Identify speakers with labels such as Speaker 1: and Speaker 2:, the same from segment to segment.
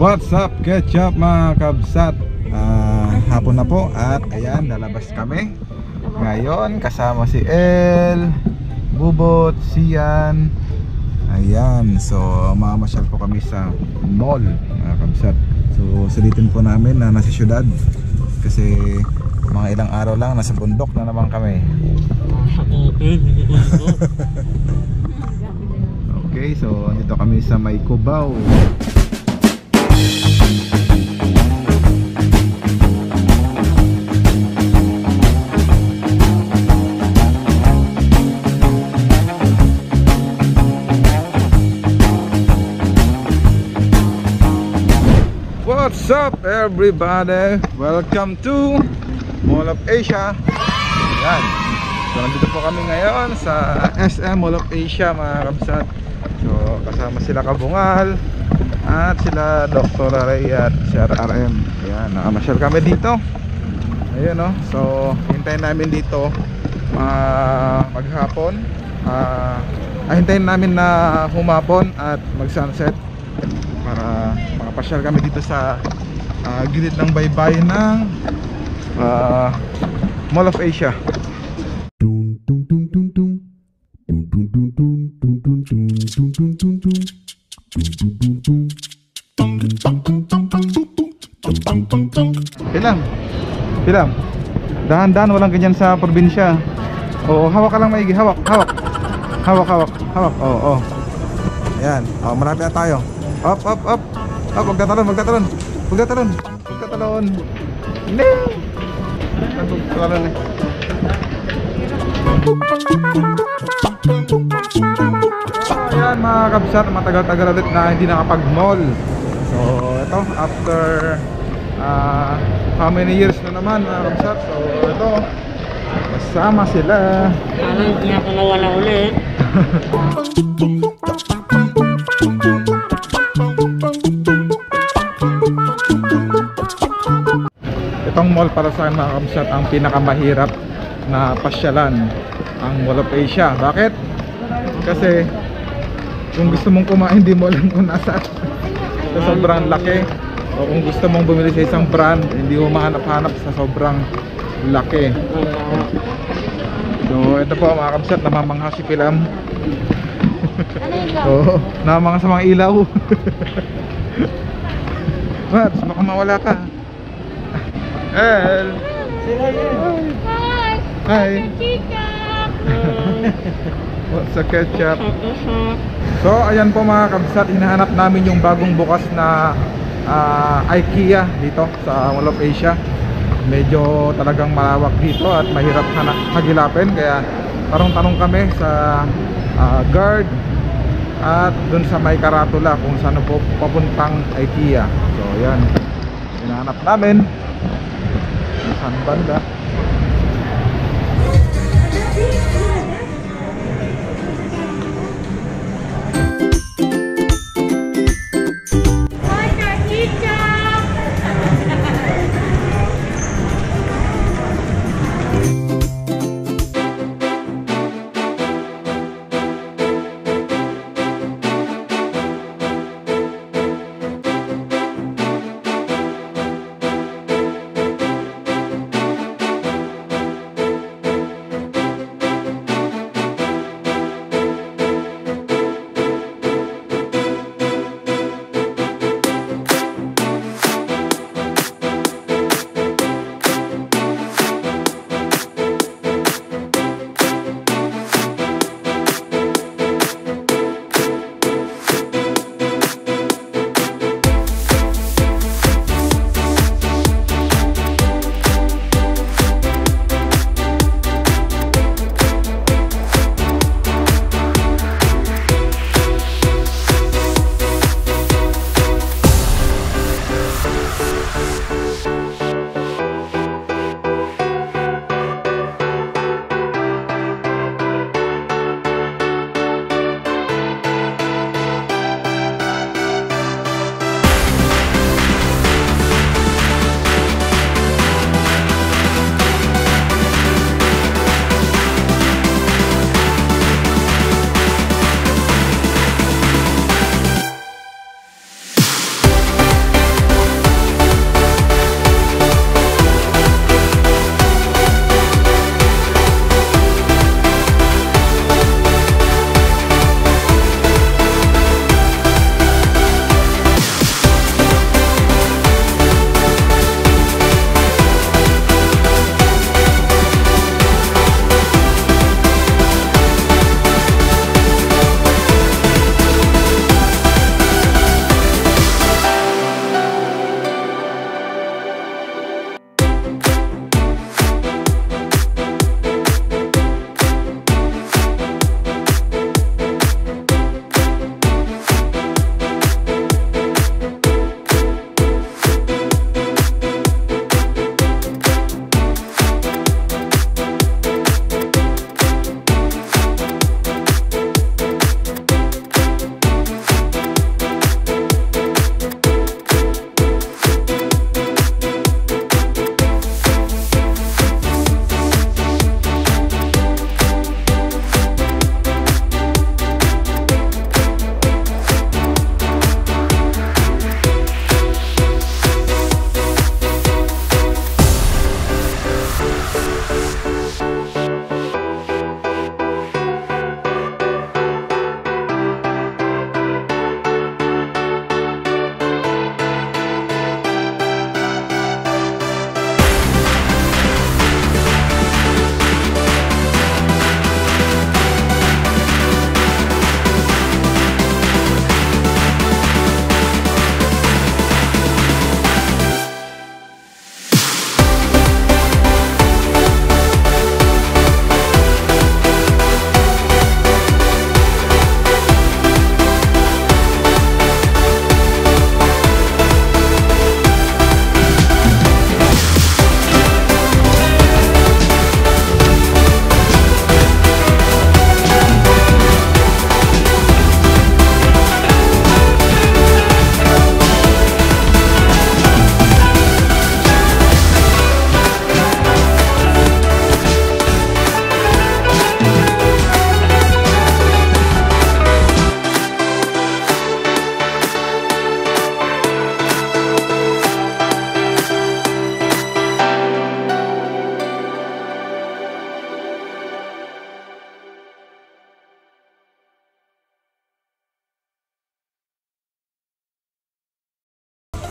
Speaker 1: What's up, ketchup mga kabsat? Hapon na po at ayan, lalabas kami ngayon kasama si El, Bubot, Sian. Ayan, so mamasyal po kami sa mall mga kabsat. So sulitin po namin na nasa syudad kasi mga ilang araw lang nasa bundok na naman kami. Okay, so dito kami sa May Cubao. What's up everybody? Welcome to Mall of Asia. Yan. So nandito po kami ngayon sa SM Mall of Asia mga kabsat. So kasama sila Kabungal at sila Dr. Ray at Sir RM. Yan, nakamasyal kami dito. Ayun, no? So hintayin namin dito maghapon. Hintayin namin na humapon at mag sunset para makapasyal kami dito sa gilid ng baybayin ng Mall of Asia. Pilam, dahan-dahan, walang ganyan sa probinsya. Oo, hawak ka lang maigi, hawak. Oo. Ayan, malapit na tayo. Up. Huwag tatalon. Hindi. Tatalon eh. Ayan mga kabsat, matagal-tagal ulit na hindi nakapag-mall. So ito, after how many years na naman mga kabsat. So ito, kasama sila.
Speaker 2: Parang hindi ako nawala ulit.
Speaker 1: Itong mall para sa akin mga kabsat ang pinakamahirap na pasyalan, ang Mall of Asia. Bakit? Kasi kung gusto mong kumain, hindi mo alam kung nasa sa sobrang laki, o kung gusto mong bumili sa isang brand, hindi mo mahanap-hanap sa sobrang laki. So ito po mga kabsat, namamangha si Pilam. Oo, namamangha sa mga ilaw. Mats, baka mawala ka. El. Hi. What's a ketchup? So ayan po mga kabsat, hinahanap namin yung bagong bukas na IKEA dito sa Mall of Asia. Medyo talagang malawak dito at mahirap hagilapin, kaya tanong-tanong kami sa guard at dun sa may karatula kung saan po papuntang IKEA. So ayan, hinahanap namin saan banda.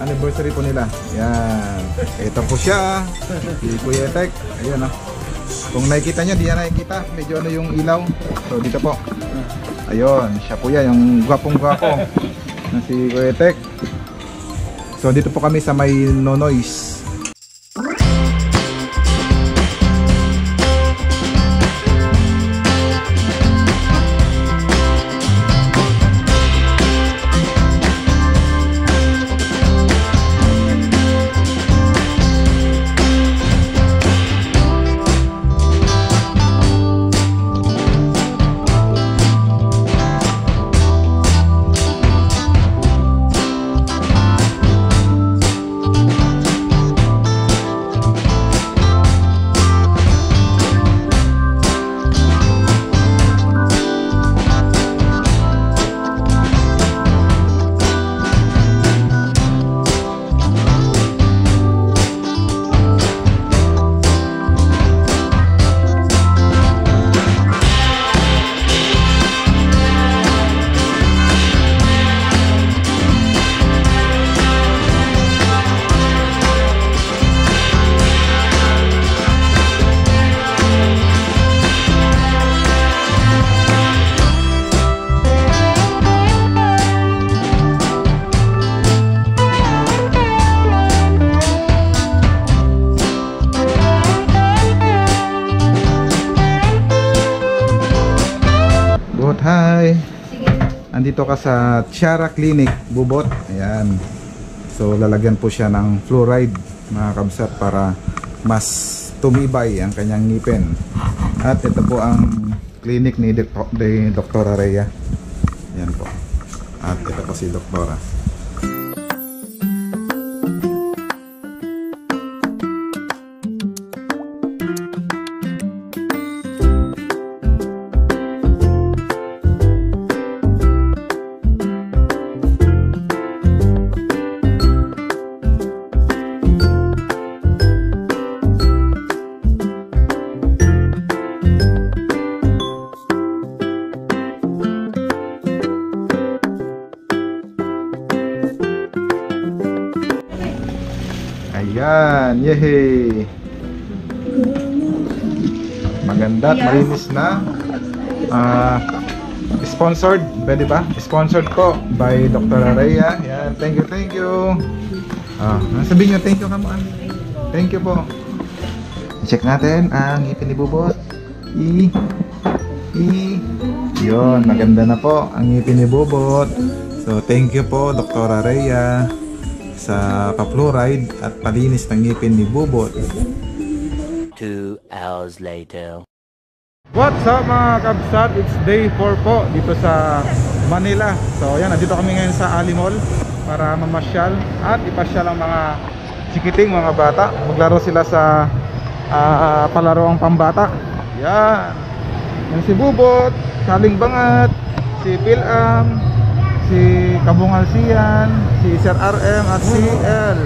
Speaker 1: anniversary po nila. Yan. Ito po siya. Si Kuya Tek. Ayan ah. Kung nakikita nyo, di na nakikita. Medyo ano yung ilaw. So dito po. Ayun. Siya po yan. Yung gwapong-gwapo. Na si Kuya Tek. So dito po kami sa may Nonoys. Hi! Andito ka sa Tiara Clinic, Bubot. Ayan. So lalagyan po siya ng fluoride, mga kabsat, para mas tumibay ang kanyang ngipin. At ito po ang clinic ni Dr. Rhea. Ayan po. At ito po si Doktora. Ayan, yehey! Maganda at malinis na. Sponsored, pwede ba? Sponsored po by Dr. Rhea. Ayan, thank you, thank you. Sabihin nyo, thank you naman. Thank you po. Check natin ang ngipin ni Bubot. Yun, maganda na po ang ngipin ni Bubot. So, thank you po, Dr. Rhea, sa pa-fluoride at palinis ng ngipin ni Bubot.
Speaker 3: 2 hours later.
Speaker 1: What's up mga kabsat? It's day 4 po dito sa Manila. So ayan, nandito kami ngayon sa Ali Mall para mamasyal at ipasyal ang mga sikiting mga bata. Maglaro sila sa palaroang pambata. Yan. Yan si Bubot, Saling Bangat, si Pilam, si Kabungal Sian, si Sir RM at si L.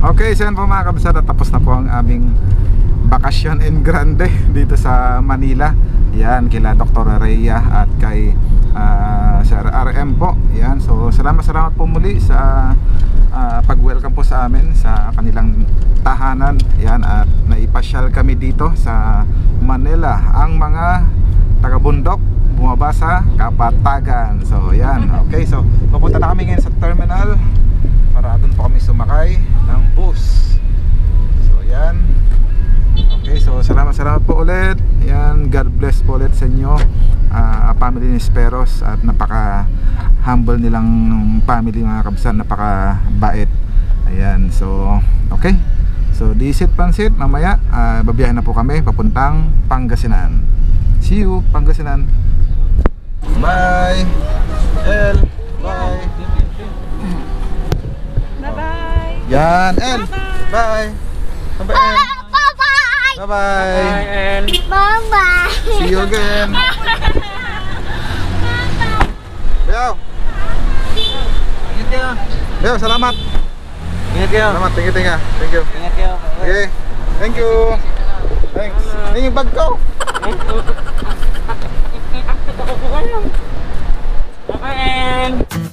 Speaker 1: Okay, so yan po mga kabsat, tapos na po ang aming bakasyon en grande dito sa Manila. Yan, kila Dr. Rhea at kay Sir RM po. Yan, so salamat po muli sa pag-welcome po sa amin sa kanilang tahanan. Yan, at naipasyal kami dito sa Manila. Ang mga taga-bundok bumaba sa Kapatagan. So yan, okay, so pupunta na kami ngayon sa terminal para doon po kami sumakay ng bus. Ayan. Okay, so salamat po ulit. Ayan, God bless po ulit sa inyo, family ni Speros, at napaka humble nilang family mga kabsat, napaka bait. Ayan, so okay. So this it Pansit, mamaya babiyahin na po kami papuntang Pangasinan. See you Pangasinan. Bye. El, bye.
Speaker 4: Bye-bye.
Speaker 1: Yan, El. Bye. Bye.
Speaker 4: Bye-bye.
Speaker 1: Bye-bye.
Speaker 4: Bye-bye.
Speaker 1: See you again. Beo. Beo, salamat.
Speaker 2: Ingat kayo.
Speaker 1: Salamat, thank you.
Speaker 2: Ingat kayo.
Speaker 1: Okay, thank you. Thanks. Ini yung bag ko.
Speaker 2: Okay.